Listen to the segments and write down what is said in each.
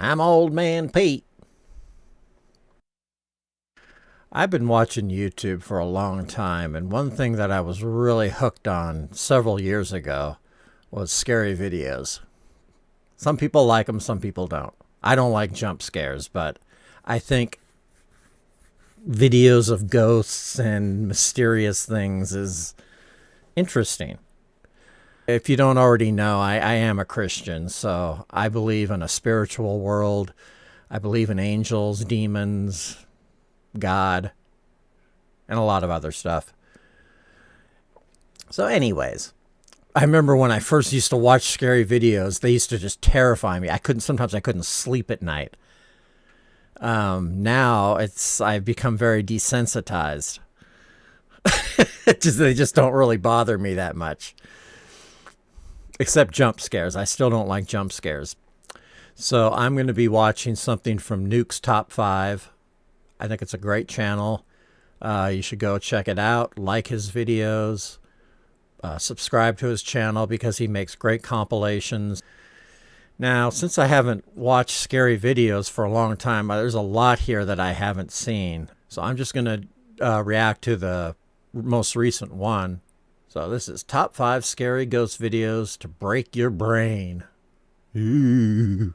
I'm Old Man Pete. I've been watching YouTube for a long time, and one thing that I was really hooked on several years ago was scary videos. Some people like them, some people don't. I don't like jump scares, but I think videos of ghosts and mysterious things is interesting. If you don't already know, I am a Christian, so I believe in a spiritual world. I believe in angels, demons, God, and a lot of other stuff. So anyways, I remember when I first used to watch scary videos, they used to just terrify me. Sometimes I couldn't sleep at night. Now I've become very desensitized. They just don't really bother me that much. Except jump scares. I still don't like jump scares. So I'm going to be watching something from Nuke's Top 5. I think it's a great channel. You should go check it out. Like his videos. Subscribe to his channel because he makes great compilations. Now, since I haven't watched scary videos for a long time, there's a lot here that I haven't seen. So I'm just going to react to the most recent one. So this is Top 5 Scary Ghost Videos to Break Your Brain. Ooh.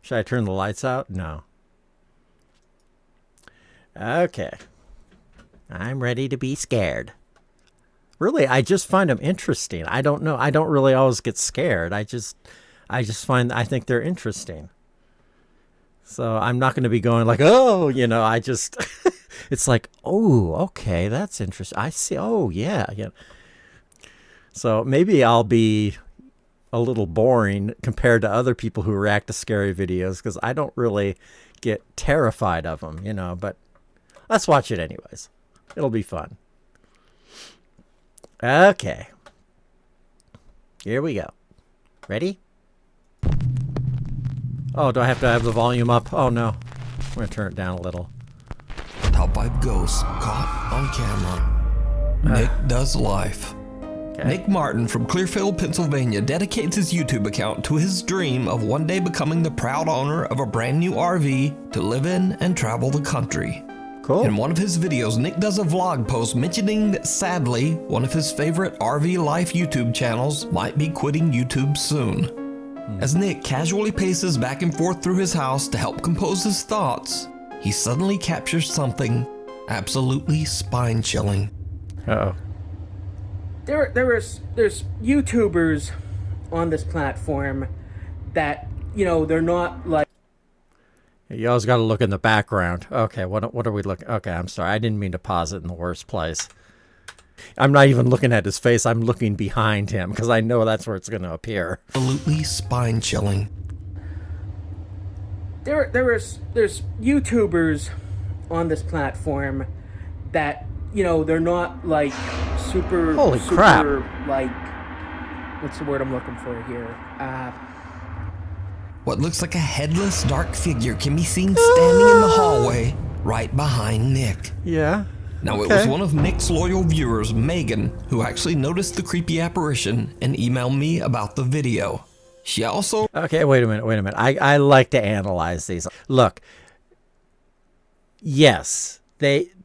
Should I turn the lights out? No. Okay. I'm ready to be scared. Really, I just find them interesting. I don't know. I don't really always get scared. I think they're interesting. So I'm not going to be going like, oh, it's like, oh, okay, that's interesting. I see. Oh, yeah. So maybe I'll be a little boring compared to other people who react to scary videos because I don't really get terrified of them, but let's watch it anyways. It'll be fun. Okay. Here we go. Ready? Oh, do I have to have the volume up? Oh, no. I'm going to turn it down a little. Top 5 ghosts caught on camera. Nick does life. Okay. Nick Martin from Clearfield, Pennsylvania dedicates his YouTube account to his dream of one day becoming the proud owner of a brand new RV to live in and travel the country. Cool. In one of his videos, Nick does a vlog post mentioning that sadly, one of his favorite RV life YouTube channels might be quitting YouTube soon. As Nick casually paces back and forth through his house to help compose his thoughts, he suddenly captures something absolutely spine-chilling. Uh-oh. There's YouTubers on this platform that, they're not like... You always got to look in the background. Okay, what are we looking? Okay, I'm sorry. I didn't mean to pause it in the worst place. I'm not even looking at his face. I'm looking behind him because I know that's where it's going to appear. Absolutely spine-chilling. There's YouTubers on this platform that, they're not like super... Holy crap. Like, what's the word I'm looking for here? What looks like a headless, dark figure can be seen standing in the hallway right behind Nick. Yeah. Now, okay. It was one of Nick's loyal viewers, Megan, who actually noticed the creepy apparition and emailed me about the video. She also... Okay, wait a minute. I like to analyze these. Look, yes,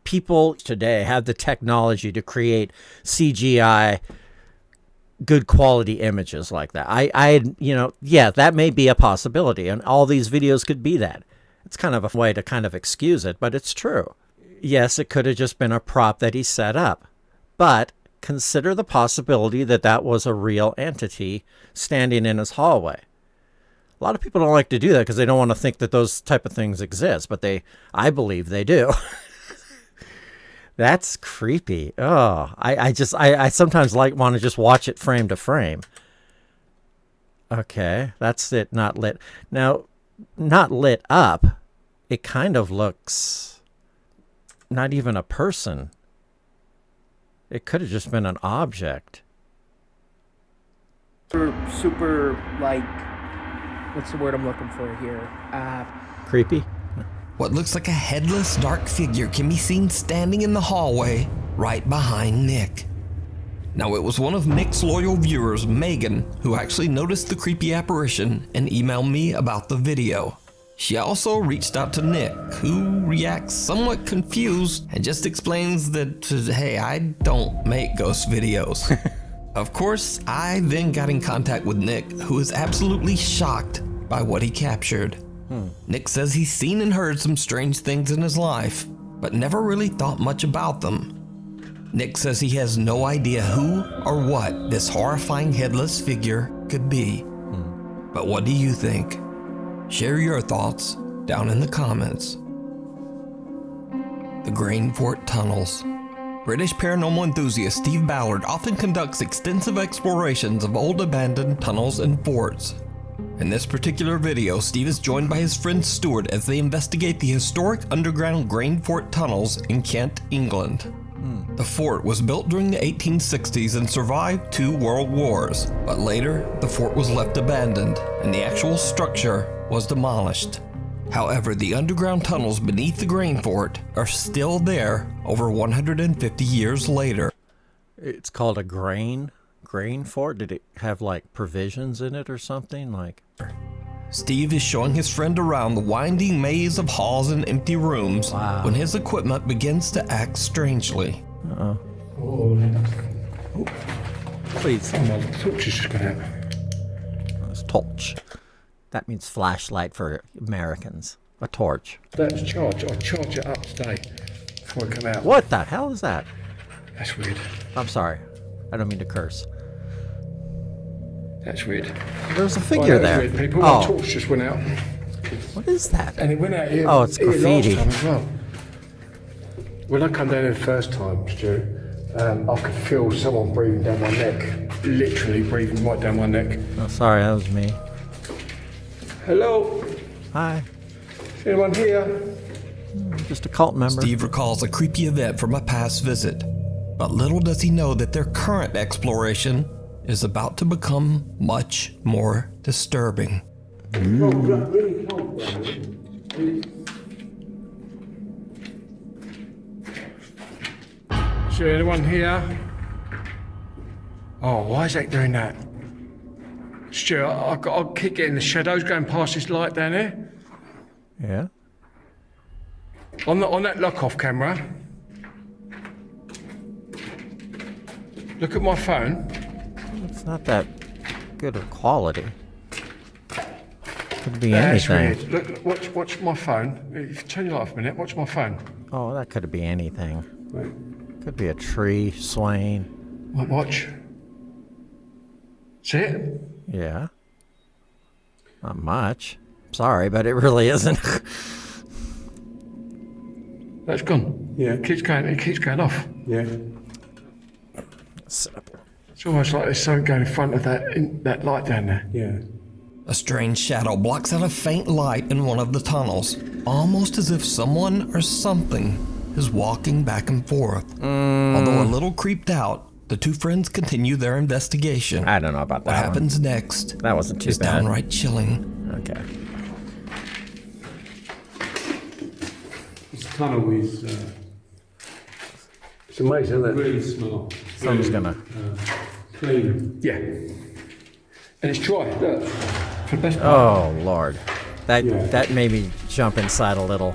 people today have the technology to create CGI good quality images like that. Yeah, that may be a possibility, and all these videos could be that. It's kind of a way to kind of excuse it, but it's true. Yes, it could have just been a prop that he set up, but consider the possibility that that was a real entity standing in his hallway. A lot of people don't like to do that because they don't want to think that those type of things exist, but I believe they do. That's creepy. Oh, I sometimes want to just watch it frame to frame. Okay, that's it, not lit. Now, not lit up, it kind of looks not even a person. It could have just been an object. Super, like, what's the word I'm looking for here? Creepy? What looks like a headless, dark figure can be seen standing in the hallway right behind Nick. Now, it was one of Nick's loyal viewers, Megan, who actually noticed the creepy apparition and emailed me about the video. She also reached out to Nick, who reacts somewhat confused and just explains that, hey, I don't make ghost videos. Of course, I then got in contact with Nick, who is absolutely shocked by what he captured. Nick says he's seen and heard some strange things in his life, but never really thought much about them. Nick says he has no idea who or what this horrifying headless figure could be. But what do you think? Share your thoughts down in the comments. The Grain Fort Tunnels. British paranormal enthusiast Steve Ballard often conducts extensive explorations of old abandoned tunnels and forts. In this particular video, Steve is joined by his friend Stuart as they investigate the historic underground Grain Fort tunnels in Kent, England. The fort was built during the 1860s and survived 2 world wars, but later the fort was left abandoned and the actual structure was demolished. However, the underground tunnels beneath the Grain Fort are still there over 150 years later. It's called a grain fort. Did it have like provisions in it or something? Like, Steve is showing his friend around the winding maze of halls and empty rooms when his equipment begins to act strangely. please. Oh, my torch is just going out. It's torch. That means flashlight for Americans. A torch. That's charge. I charge it up today before I come out. What the hell is that? That's weird. I'm sorry. I don't mean to curse. That's weird. There's a figure there. Weird, people. Oh, My torch just went out. what is that? And it went out here. Oh, it's here graffiti. last time as well. When I come down here the first time, Stu, I could feel someone breathing down my neck. Literally breathing right down my neck. Oh, sorry, that was me. Hello? Hi. Is anyone here? Just a cult member. Steve recalls a creepy event from a past visit, but little does he know that their current exploration is about to become much more disturbing. Really cold. Is there anyone here? Oh, why is that doing that? Stu, I'll keep getting the shadows going past this light down here. Yeah. On that lock-off camera. Look at my phone. It's not that good of quality. Could be That's anything. weird. Look, watch my phone. If you turn your light off a minute, watch my phone. Oh, that could be anything. Wait. Could be a tree swaying. Watch. See it? Yeah. Not much. Sorry, but it really isn't. That's gone. Yeah. It keeps going off. Yeah. Sit up. It's almost like there's something going in front of that light down there. Yeah. A strange shadow blocks out a faint light in one of the tunnels, almost as if someone or something is walking back and forth. Although a little creeped out, the two friends continue their investigation. I don't know about What that happens next That wasn't too is bad. downright chilling. Okay. This tunnel is It's amazing, isn't it? really smart. Someone's Really, gonna- clean. Yeah. And it's dry. Look. For the best part. Oh, Lord. That Yeah. that made me jump inside a little.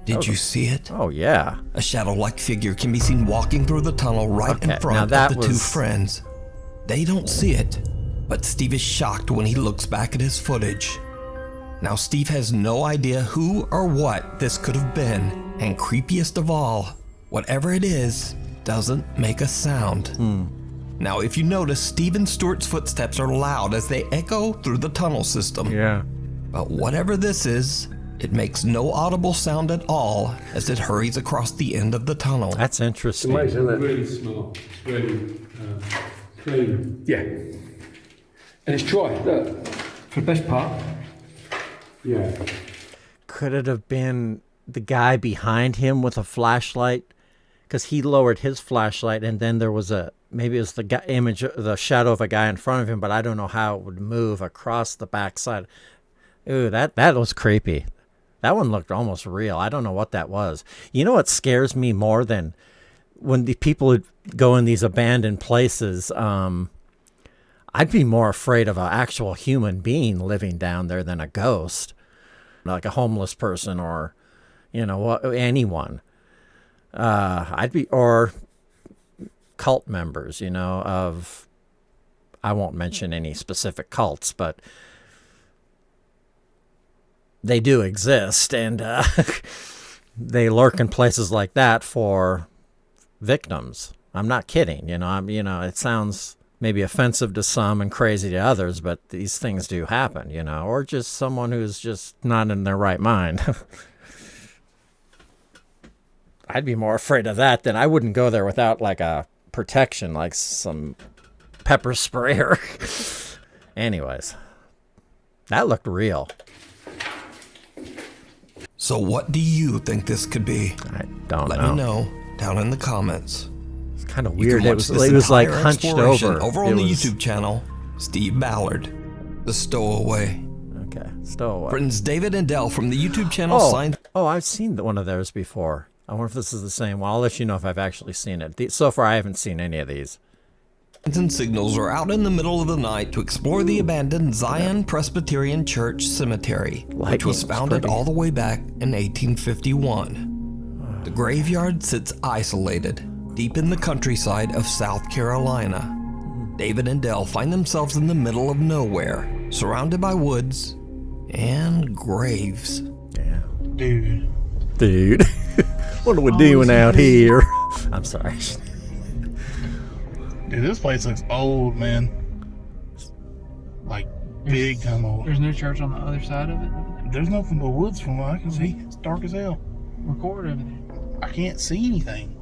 Did you see it? Oh, yeah. A shadow-like figure can be seen walking through the tunnel right Okay, in front now of that the two was- friends. They don't see it, but Steve is shocked when he looks back at his footage. Now Steve has no idea who or what this could have been, and creepiest of all, whatever it is, doesn't make a sound. Now if you notice, Steve and Stuart's footsteps are loud as they echo through the tunnel system. Yeah. But whatever this is, it makes no audible sound at all as it hurries across the end of the tunnel. That's It's interesting. amazing, isn't it? Really smart. It's really clean. Yeah. And it's dry. Look. For the best part. Yeah. Could it have been the guy behind him with a flashlight? Because he lowered his flashlight, and then there was maybe it was the guy, the shadow of a guy in front of him, but I don't know how it would move across the backside. Ooh, that was creepy. That one looked almost real. I don't know what that was. You know what scares me more than when the people would go in these abandoned places, I'd be more afraid of an actual human being living down there than a ghost, like a homeless person or, anyone. Or cult members, of, I won't mention any specific cults, but they do exist, and they lurk in places like that for victims. I'm not kidding. It sounds maybe offensive to some and crazy to others, but these things do happen, or just someone who's just not in their right mind. I'd be more afraid of that than I wouldn't go there without like a protection, like some pepper sprayer. Anyways, that looked real. So what do you think this could be? I don't know. Let me know down in the comments. It's kind of You weird. can It watch was this like entire hunched exploration over. on It the was- YouTube channel, Steve Ballard, The Stowaway. Okay, stowaway. Friends David and Dell from the YouTube channel signed I've seen one of theirs before. I wonder if this is the same one. I'll let you know if I've actually seen it. So far, I haven't seen any of these. and signals are out in the middle of the night to explore the abandoned Zion Presbyterian Church Cemetery, which Lightning was was founded pretty. all the way back in 1851. The graveyard sits isolated, deep in the countryside of South Carolina. David and Dell find themselves in the middle of nowhere, surrounded by woods and graves. Yeah. Dude. What are we doing out here? I'm sorry. Dude, this place looks old, man. Like, big time old. There's no church on the other side of it. There's nothing but woods from what I can see. It's dark as hell. Record over there. I can't see anything.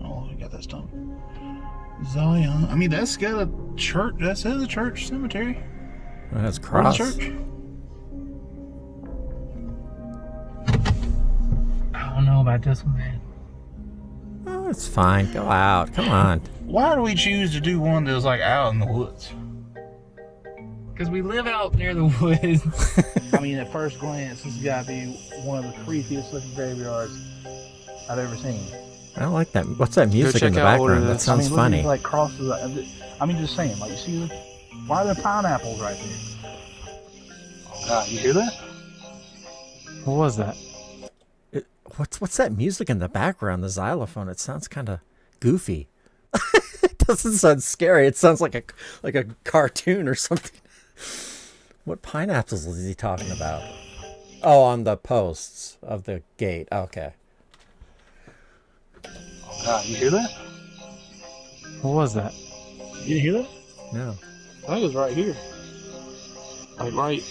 Oh, I got that stump. Zion. I mean, that's got a church. That says a church cemetery. That's Or a cross. church. I don't know about this one, man. Oh, it's fine. Go out. Come on. Why do we choose to do one that's like out in the woods? Because we live out near the woods. I mean, at first glance, this has got to be one of the creepiest looking graveyards I've ever seen. I don't like that. What's that music in check the out what background? it That is. sounds look at funny. these, like crosses. I mean, just saying. Like, you see, why are there pineapples right there? You hear that? What was that? What's that music in the background? The xylophone. It sounds kind of goofy. It doesn't sound scary. It sounds like a cartoon or something. What pineapples is he talking about? Oh, on the posts of the gate. Okay. You hear that? What was that? You didn't hear that? No. I think it was right here. Like right.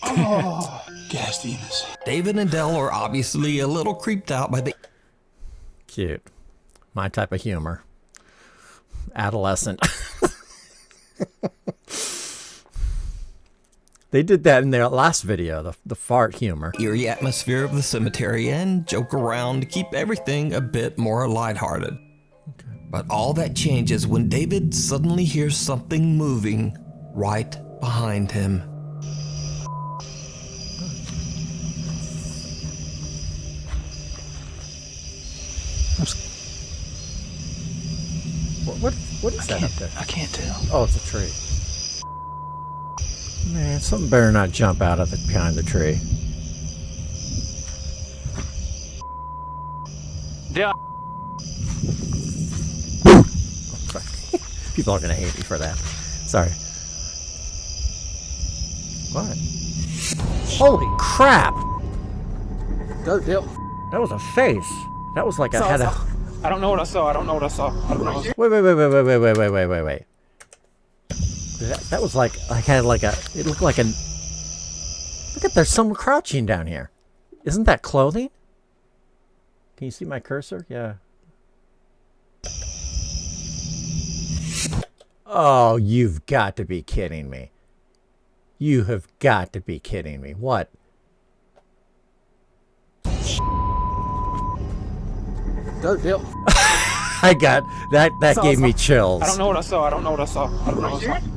Oh, gastiness. David and Dell are obviously a little creeped out by the Cute. My type of humor. Adolescent. They did that in their last video, the fart humor. eerie atmosphere of the cemetery and joke around to keep everything a bit more lighthearted. But all that changes when David suddenly hears something moving right behind him. What is that up there? I can't tell. Oh, it's a tree. Man, something better not jump out of it behind the tree. Yeah. People are gonna hate me for that. Sorry. What? Holy crap! Go, Dill. That was a face. That was like I had a. I don't know what I saw. I don't know what I saw. I don't know. Wait. That was like I had like a. It looked like a. Look at there's someone crouching down here. Isn't that clothing? Can you see my cursor? Yeah. Oh, you've got to be kidding me. You have got to be kidding me. What? Go, Dill. I got that. That gave me chills. I don't know what I saw. I don't know what I saw. I don't know what I saw.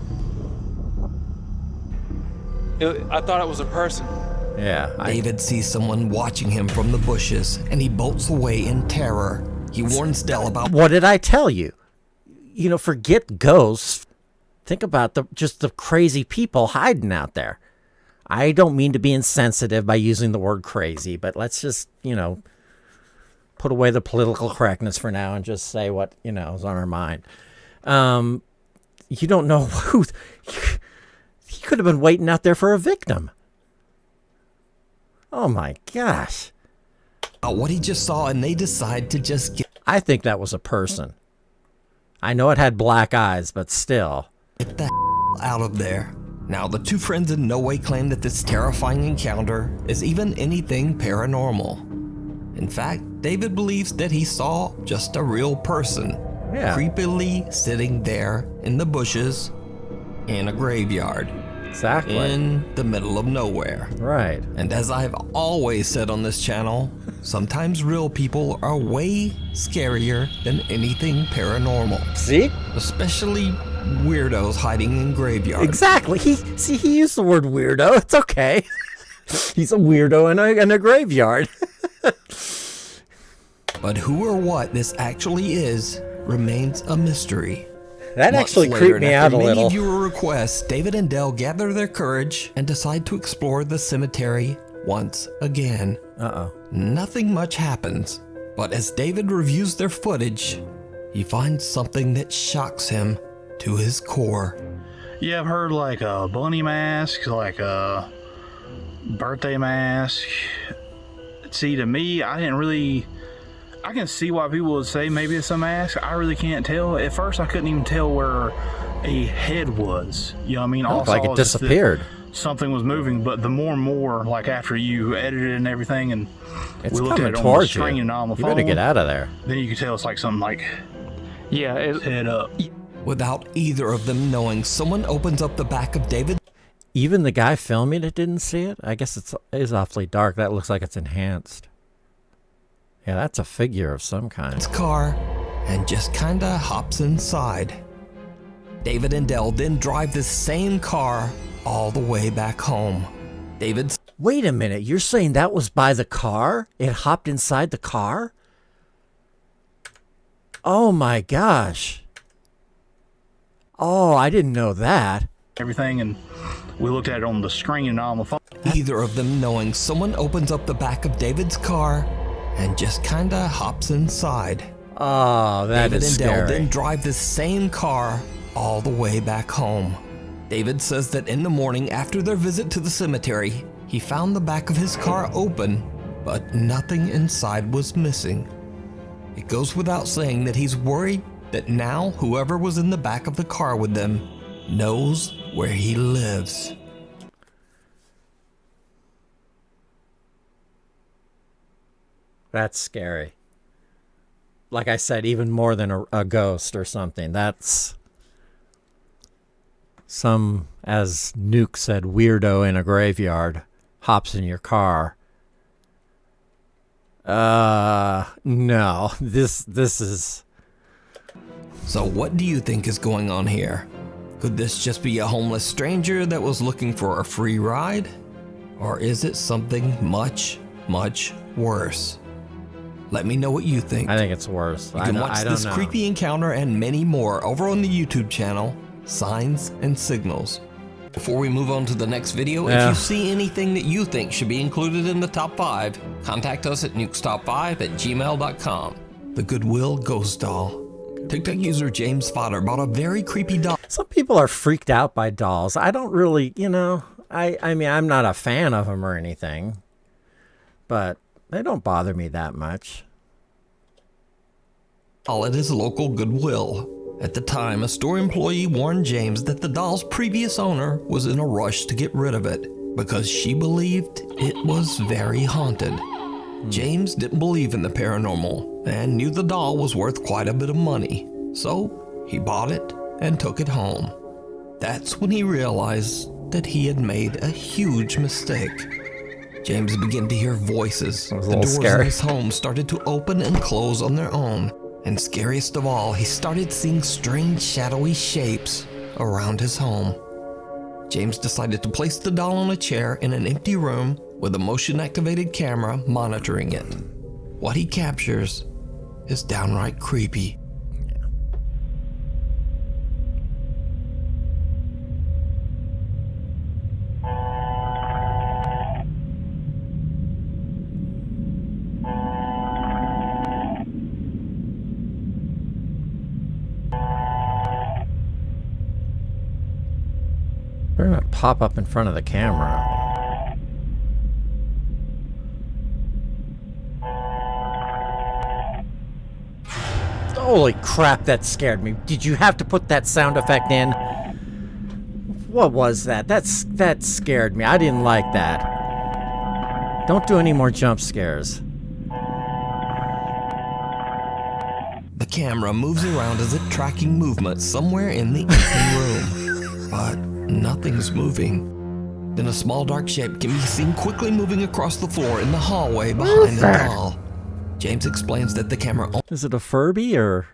I thought it was a person. Yeah. David sees someone watching him from the bushes and he bolts away in terror, He warns Dell about What did I tell you? You know, forget ghosts. Think about just the crazy people hiding out there. I don't mean to be insensitive by using the word crazy, but let's just, put away the political correctness for now and just say what, is on our mind. You don't know who... He could have been waiting out there for a victim. Oh, my gosh. what he just saw, and they decide to just get I think that was a person. I know it had black eyes, but still. the out of there. Now, the two friends in no way claim that this terrifying encounter is even anything paranormal. In fact, David believes that he saw just a real person, creepily sitting there in the bushes in a graveyard. Exactly. In the middle of nowhere. Right. And as I've always said on this channel, sometimes real people are way scarier than anything paranormal. See? Especially weirdos hiding in graveyards. Exactly. He used the word weirdo. It's okay. He's a weirdo in a graveyard. But who or what this actually is remains a mystery. That Months actually later, creeped me out a after little. many viewer requests, David and Dell gather their courage and decide to explore the cemetery once again. Uh-oh. Nothing much happens, but as David reviews their footage, he finds something that shocks him to his core. Yeah, I've heard like a bunny mask, like a birthday mask. See, to me, I can see why people would say maybe it's a mask. I really can't tell. At first, I couldn't even tell where a head was. You know what I mean? It looked like it disappeared. Something was moving, but the more and more, like after you edited and everything, and It's we looked coming at it on the towards screen you. and on the You phone, better get out of there. then you could tell it's like something like head up. Without either of them knowing, someone opens up the back of David's Even the guy filming it didn't see it? I guess it is awfully dark. That looks like it's enhanced. Yeah, that's a figure of some kind. car and just kinda hops inside. David and Dell then drive this same car all the way back home. David's Wait a minute. You're saying that was by the car? It hopped inside the car? Oh my gosh. Oh, I didn't know that. Everything, and we looked at it on the screen and on the phone. either of them knowing, someone opens up the back of David's car and just kinda hops inside. Oh, that David is and Dell scary. then drive this same car all the way back home. David says that in the morning after their visit to the cemetery, he found the back of his car open, but nothing inside was missing. It goes without saying that he's worried that now whoever was in the back of the car with them knows where he lives. That's scary. Like I said, even more than a ghost or something. That's some, as Nuke said, weirdo in a graveyard hops in your car. No. This is... So what do you think is going on here? Could this just be a homeless stranger that was looking for a free ride? Or is it something much, much worse? Let me know what you think. I think it's worse. You can watch this creepy encounter and many more over on the YouTube channel, Signs and Signals. Before we move on to the next video, if you see anything that you think should be included in the top 5, contact us at nukestop5@gmail.com. The Goodwill Ghost Doll. TikTok user James Fodder bought a very creepy doll. Some people are freaked out by dolls. I don't really, I mean, I'm not a fan of them or anything, but they don't bother me that much. At his local Goodwill. At the time, a store employee warned James that the doll's previous owner was in a rush to get rid of it because she believed it was very haunted. James didn't believe in the paranormal and knew the doll was worth quite a bit of money, so he bought it and took it home. That's when he realized that he had made a huge mistake. James began to hear voices. The doors in his home started to open and close on their own. And scariest of all, he started seeing strange shadowy shapes around his home. James decided to place the doll on a chair in an empty room with a motion-activated camera monitoring it. What he captures is downright creepy. Better not pop up in front of the camera. Holy crap, that scared me. Did you have to put that sound effect in? What was that? That scared me. I didn't like that. Don't do any more jump scares. The camera moves around as if tracking movement somewhere in the empty room. But nothing's moving. Then a small dark shape can be seen quickly moving across the floor in the hallway behind the doll. James explains that the camera... Is it a Furby or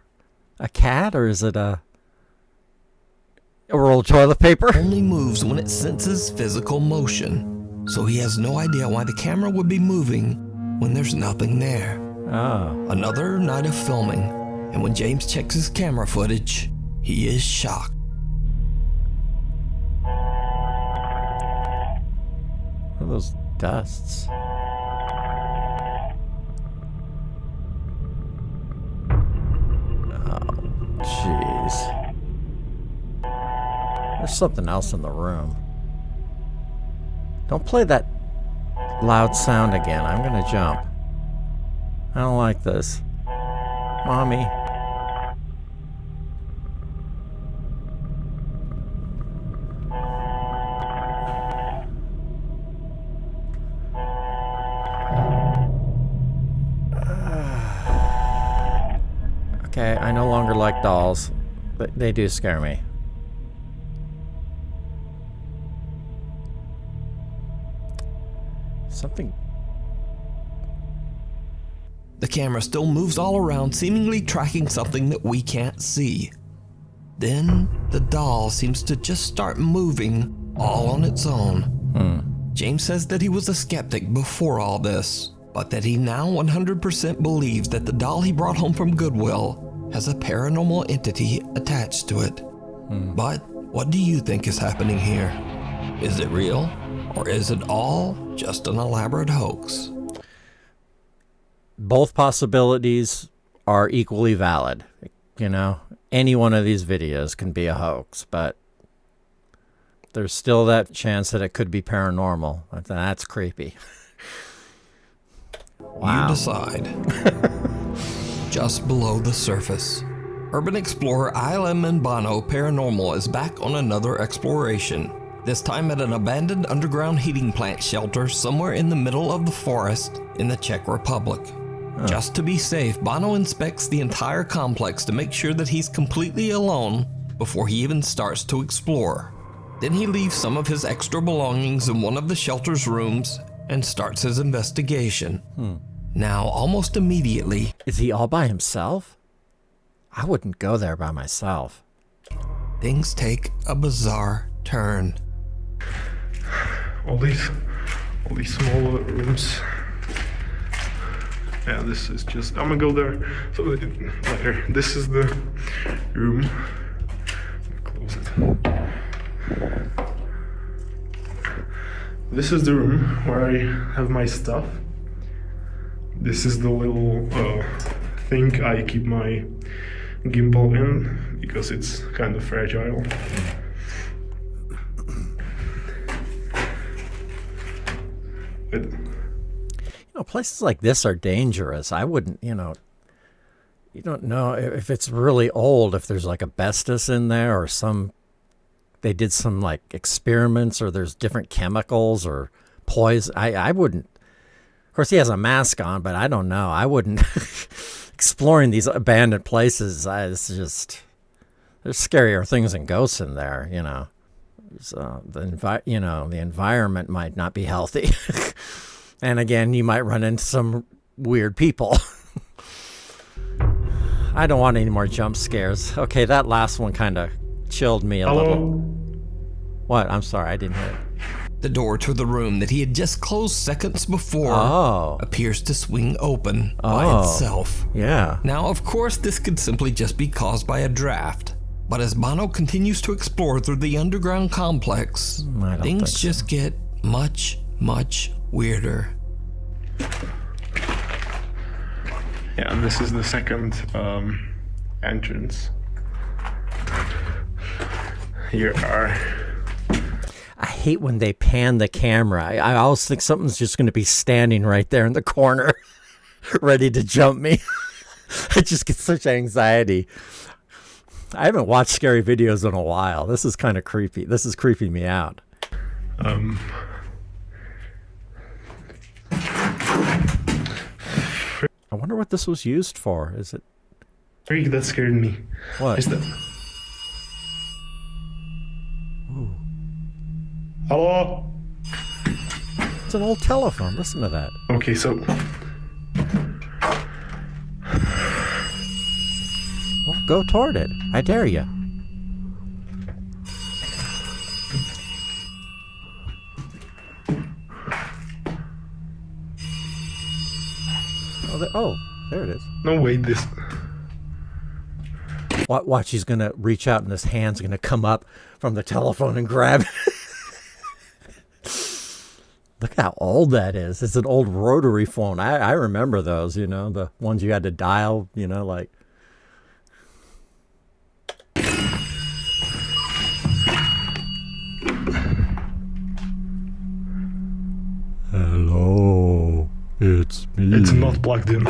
a cat, or is it a roll of toilet paper? only moves when it senses physical motion. So he has no idea why the camera would be moving when there's nothing there. Oh. Another night of filming, and when James checks his camera footage, he is shocked. What are those dusts? Jeez. There's something else in the room. Don't play that loud sound again. I'm gonna jump. I don't like this. Mommy. Okay, I no longer like dolls, but they do scare me. Something. The camera still moves all around, seemingly tracking something that we can't see. Then the doll seems to just start moving all on its own. James says that he was a skeptic before all this, but that he now 100% believes that the doll he brought home from Goodwill has a paranormal entity attached to it. But what do you think is happening here? Is it real, or is it all just an elaborate hoax? Both possibilities are equally valid. You know, any one of these videos can be a hoax, but there's still that chance that it could be paranormal. That's creepy. Wow. You decide. Just below the surface, urban explorer Ilem Mbano Paranormal is back on another exploration, this time at an abandoned underground heating plant shelter somewhere in the middle of the forest in the Czech Republic. Just to be safe, Bono inspects the entire complex to make sure that he's completely alone before he even starts to explore. Then he leaves some of his extra belongings in one of the shelter's rooms and starts his investigation. Now, almost immediately... Is he all by himself? I wouldn't go there by myself. Things take a bizarre turn. All these smaller rooms. Yeah, this is just, I'm gonna go there so later. This is the room. Close it. This is the room where I have my stuff. This is the little thing I keep my gimbal in because it's kind of fragile. Places like this are dangerous. I wouldn't, you don't know if it's really old, if there's like asbestos in there or they did some like experiments or there's different chemicals or poison. I wouldn't, of course he has a mask on, but I don't know. I wouldn't, exploring these abandoned places, it's just, there's scarier things than ghosts in there, So the environment might not be healthy. And again, you might run into some weird people. I don't want any more jump scares. Okay, that last one kind of chilled me a little. What? I'm sorry, I didn't hear it. The door to the room that he had just closed seconds before appears to swing open by itself. Yeah. Now, of course, this could simply just be caused by a draft. But as Bono continues to explore through the underground complex, things just get much, much weirder. Yeah, this is the second entrance. Here are... I hate when they pan the camera. I always think something's just going to be standing right there in the corner, ready to jump me. I just get such anxiety. I haven't watched scary videos in a while. This is kind of creepy. This is creeping me out. I wonder what this was used for. Is it... Freak, that scared me. What? Is that... Hello? It's an old telephone. Listen to that. Okay, so... Well, go toward it. I dare you. There it is. No, wait, this... Watch, he's going to reach out and his hand's going to come up from the telephone and grab it. Look how old that is. It's an old rotary phone. I remember those, you know, the ones you had to dial, you know, like... Hello, it's me. It's not plugged in.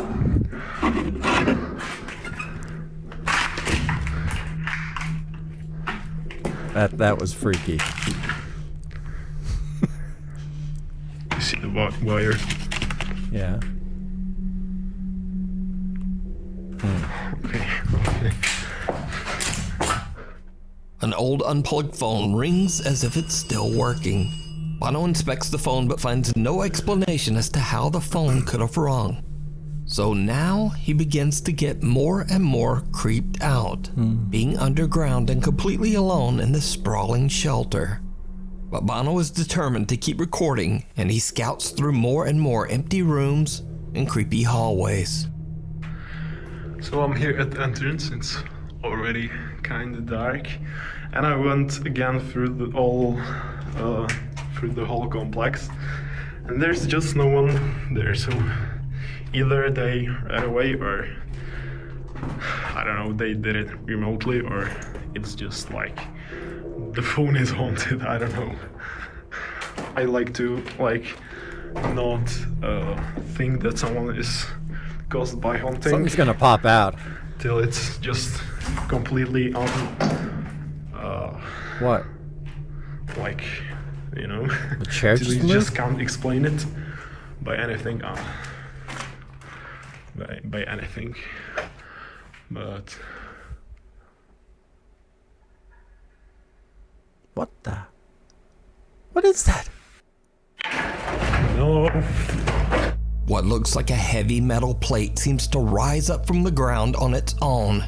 That was freaky. You see the wire? Yeah. Okay. An old unplugged phone rings as if it's still working. Bono inspects the phone but finds no explanation as to how the phone could have rung. So now he begins to get more and more creeped out, being underground and completely alone in this sprawling shelter. But Bono is determined to keep recording, and he scouts through more and more empty rooms and creepy hallways. So I'm here at the entrance. It's already kind of dark, and I went again through the whole complex, and there's just no one there. So either they ran away, or I don't know, they did it remotely, or it's just like the phone is haunted. I don't know. I like to not think that someone is caused by haunting. Something's gonna pop out. Till it's just completely What? like, you know, The chair till just you moved? just can't explain it by anything. By anything. But What the? What is that? no. What looks like a heavy metal plate seems to rise up from the ground on its own,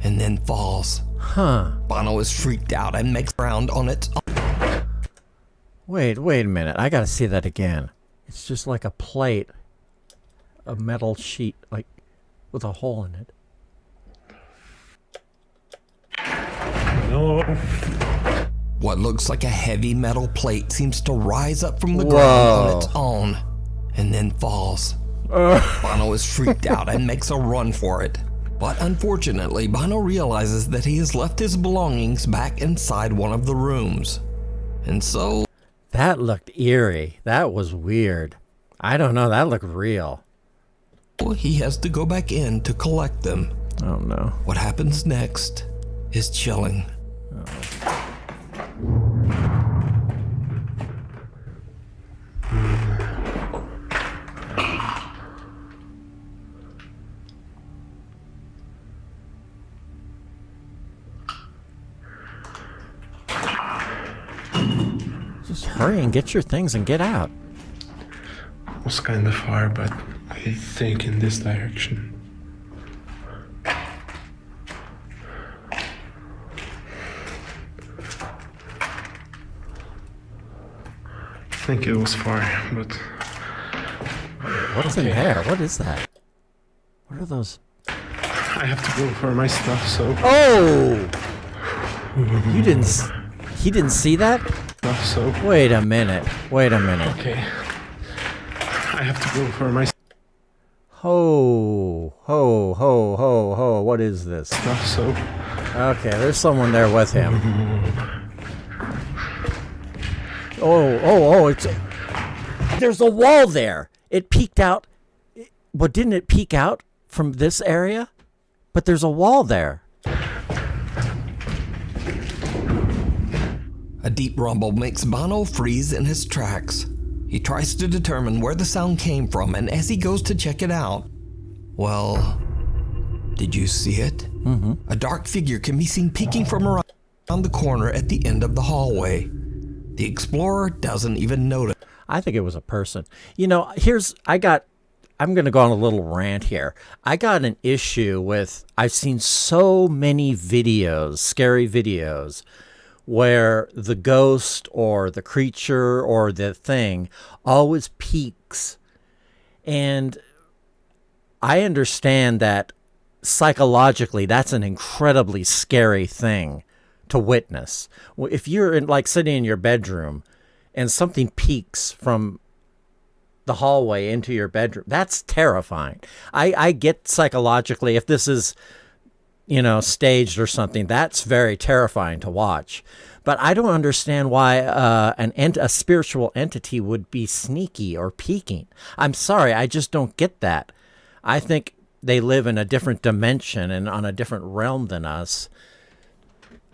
and then falls. Huh. Bono is freaked out and makes ground on its own. Wait a minute. I gotta see that again. It's just like a plate. A metal sheet, like, with a hole in it. No. What looks like a heavy metal plate seems to rise up from the ground on its own, and then falls. Bono is freaked out and makes a run for it. But unfortunately, Bono realizes that he has left his belongings back inside one of the rooms. And so... That looked eerie. That was weird. I don't know, that looked real. he has to go back in to collect them. Oh no. What happens next is chilling. Just hurry and get your things and get out. It was kind of far, but I think in this direction. think it was fire, but What's in there? What is that? What are those? I have to go for my stuff, so... Oh! You didn't... He didn't see that? So... Wait a minute. Wait a minute. Okay. I have to go for my Ho, ho, ho, ho, ho. What is this? stuff, so... Okay, there's someone there with him. Oh, it's... There's a wall there. It peeked out. But didn't it peek out from this area? But there's a wall there. A deep rumble makes Bono freeze in his tracks. He tries to determine where the sound came from, and as he goes to check it out, well, did you see it? Mm-hmm. A dark figure can be seen peeking from around the corner at the end of the hallway. The explorer doesn't even notice. I think it was a person. You know, I'm going to go on a little rant here. I got an issue with, I've seen so many videos, scary videos, where the ghost or the creature or the thing always peeks. And I understand that psychologically that's an incredibly scary thing to witness. If you're sitting in your bedroom and something peeks from the hallway into your bedroom, that's terrifying. I get psychologically, if this is staged or something, that's very terrifying to watch. But I don't understand why a spiritual entity would be sneaky or peeking. I'm sorry, I just don't get that. I think they live in a different dimension and on a different realm than us.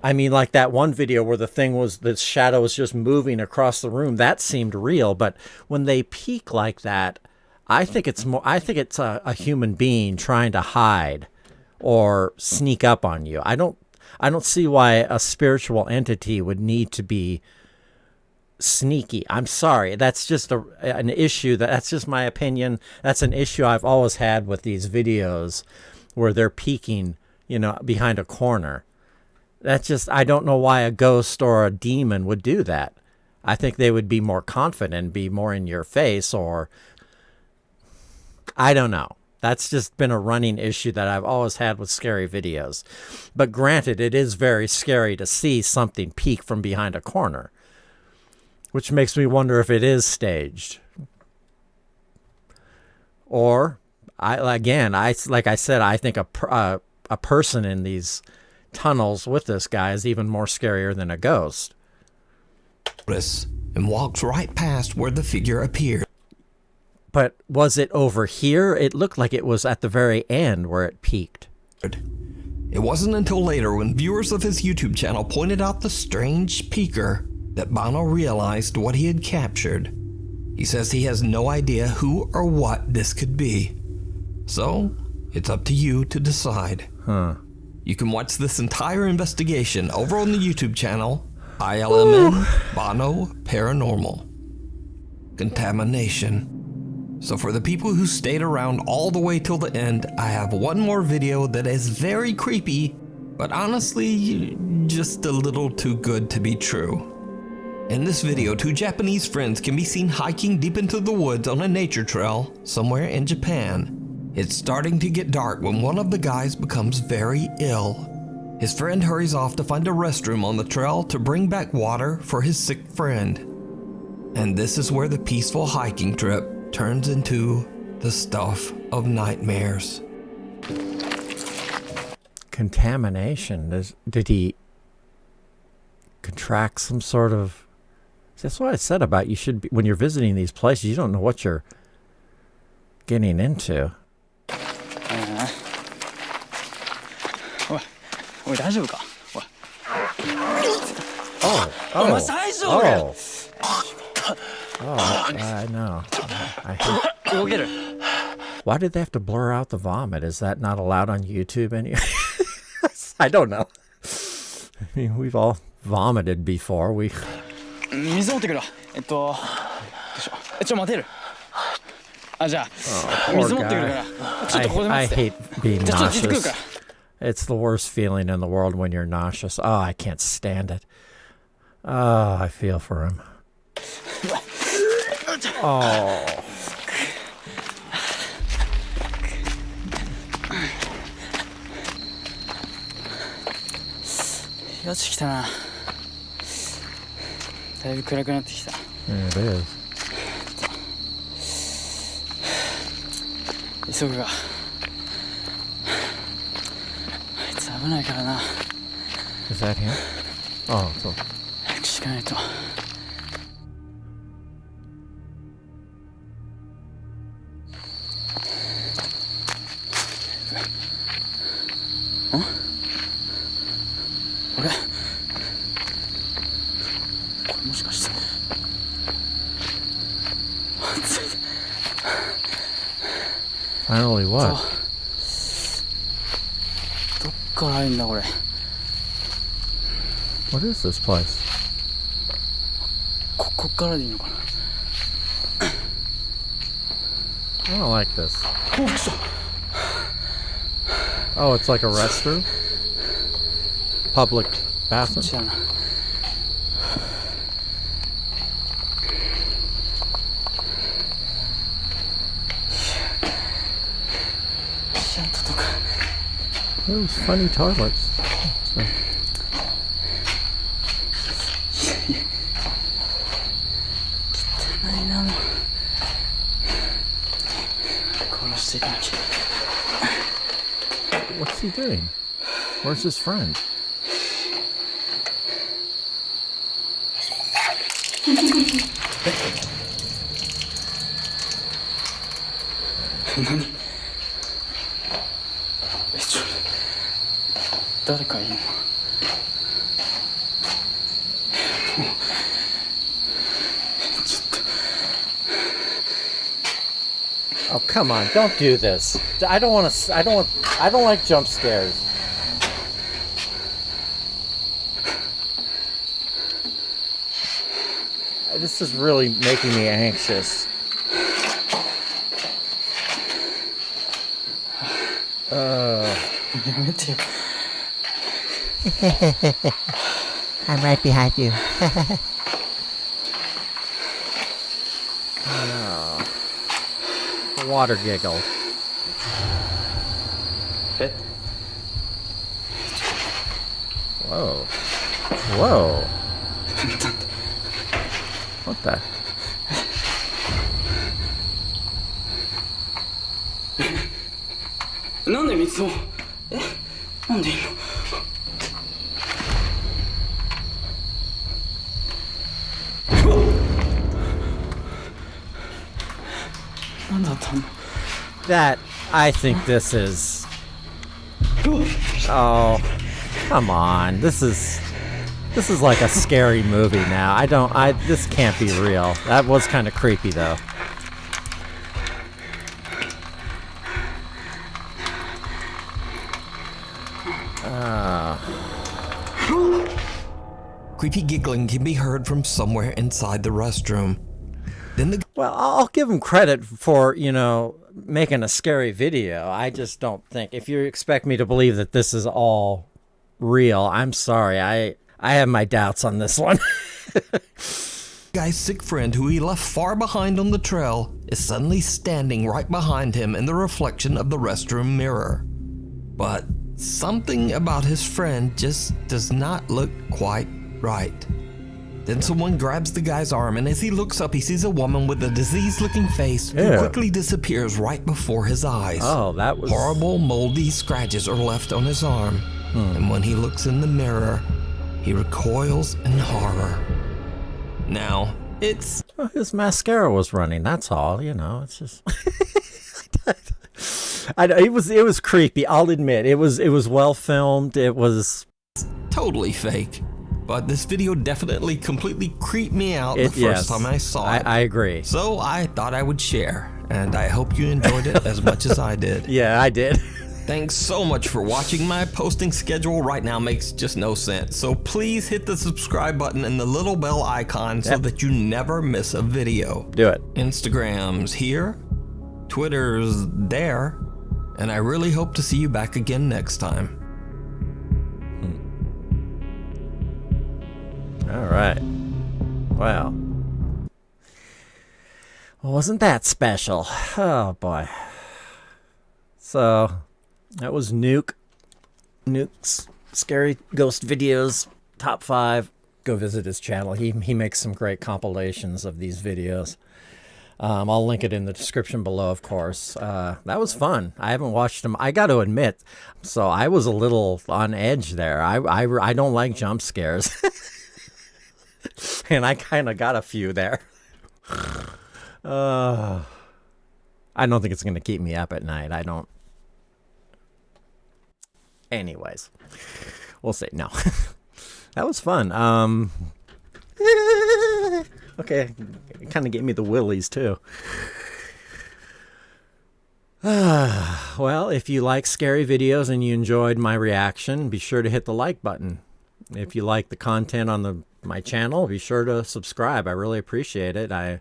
I mean, like that one video where the shadow was just moving across the room, that seemed real. But when they peek like that, I think it's a human being trying to hide or sneak up on you. I don't see why a spiritual entity would need to be sneaky. I'm sorry. That's just an issue. That's just my opinion. That's an issue I've always had with these videos where they're peeking, behind a corner. That's just, I don't know why a ghost or a demon would do that. I think they would be more confident, be more in your face, or I don't know. That's just been a running issue that I've always had with scary videos. But granted, it is very scary to see something peek from behind a corner, which makes me wonder if it is staged. Or, like I said, I think a person in these tunnels with this guy is even more scarier than a ghost. And walks right past where the figure appeared. But was it over here? It looked like it was at the very end where it peaked. It wasn't until later, when viewers of his YouTube channel pointed out the strange peeker, that Bono realized what he had captured. He says he has no idea who or what this could be. So, it's up to you to decide. You can watch this entire investigation over on the YouTube channel, ILMN Bono Paranormal. Contamination. So for the people who stayed around all the way till the end, I have one more video that is very creepy, but honestly, just a little too good to be true. In this video, two Japanese friends can be seen hiking deep into the woods on a nature trail somewhere in Japan. It's starting to get dark when one of the guys becomes very ill. His friend hurries off to find a restroom on the trail to bring back water for his sick friend. And this is where the peaceful hiking trip turns into the stuff of nightmares. Contamination. Did he contract some sort of... That's what I said about you should be, when you're visiting these places, you don't know what you're getting into. I know. Why did they have to blur out the vomit? Is that not allowed on YouTube anyway? I don't know. I mean, we've all vomited before. I hate being nauseous. It's the worst feeling in the world when you're nauseous. Oh, I can't stand it. Oh, I feel for him. Oh. There it is. 急ぐがあいつ危ないからな Is that him? Oh, so. 早くしかないと 俺これもしかして Finally what? どっから入るんだこれ What is this place? ここからでいいのかな I don't like this. Oh, it's like a restroom? Public こっ bathroom? ちだな Those funny toilets. So. 汚いなもう殺していかなきゃ What's he doing? Where's his friend? Nani? 誰かいるの Oh, come on, don't do this. I don't want to. I don't like jump scares. This is really making me anxious. I'm right behind you. Water giggle. Whoa. Whoa. What the? なんで水をなんでいいのなんだったの That, I think this is... Oh, come on. This is like a scary movie now. This can't be real. That was kind of creepy though. Creepy giggling can be heard from somewhere inside the restroom. Then the Well, I'll give him credit for, making a scary video. I just don't think, if you expect me to believe that this is all real, I'm sorry. I have my doubts on this one. guy's sick friend who he left far behind on the trail is suddenly standing right behind him in the reflection of the restroom mirror. But something about his friend just does not look quite right. Then someone grabs the guy's arm, and as he looks up, he sees a woman with a diseased-looking face who Ew. quickly disappears right before his eyes. Oh, that was... Horrible, moldy scratches are left on his arm, and when he looks in the mirror, he recoils in horror. Now, it's... Well, his mascara was running, that's all, it's just... it was creepy, I'll admit. It was well filmed, it was... totally fake. But this video definitely completely creeped me out the first time I saw it. I agree. So I thought I would share, and I hope you enjoyed it as much as I did. Yeah, I did. Thanks so much for watching. My posting schedule right now makes just no sense. So please hit the subscribe button and the little bell icon so that you never miss a video. Do it. Instagram's here, Twitter's there, and I really hope to see you back again next time. All right. Wow. wasn't that special. Oh boy. So that was Nuke's Scary Ghost Videos Top 5. Go visit his channel. He makes some great compilations of these videos. I'll link it in the description below, of course. That was fun. I haven't watched them. I got to admit, so I was a little on edge there. I don't like jump scares. And I kind of got a few there. I don't think it's going to keep me up at night. I don't. Anyways, we'll see. No. That was fun. Okay, it kind of gave me the willies too. Well, if you like scary videos and you enjoyed my reaction, be sure to hit the like button. If you like the content on my channel, be sure to subscribe. I really appreciate it. I'm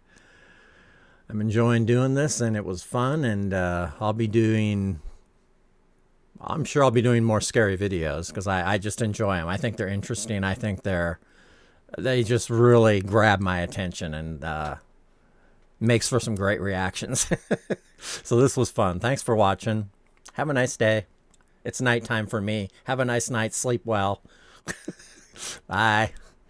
enjoying doing this, and it was fun, and I'm sure I'll be doing more scary videos because I just enjoy them. I think they're interesting. I think they just really grab my attention and makes for some great reactions. So this was fun. Thanks for watching. Have a nice day. It's nighttime for me. Have a nice night. Sleep well. Bye.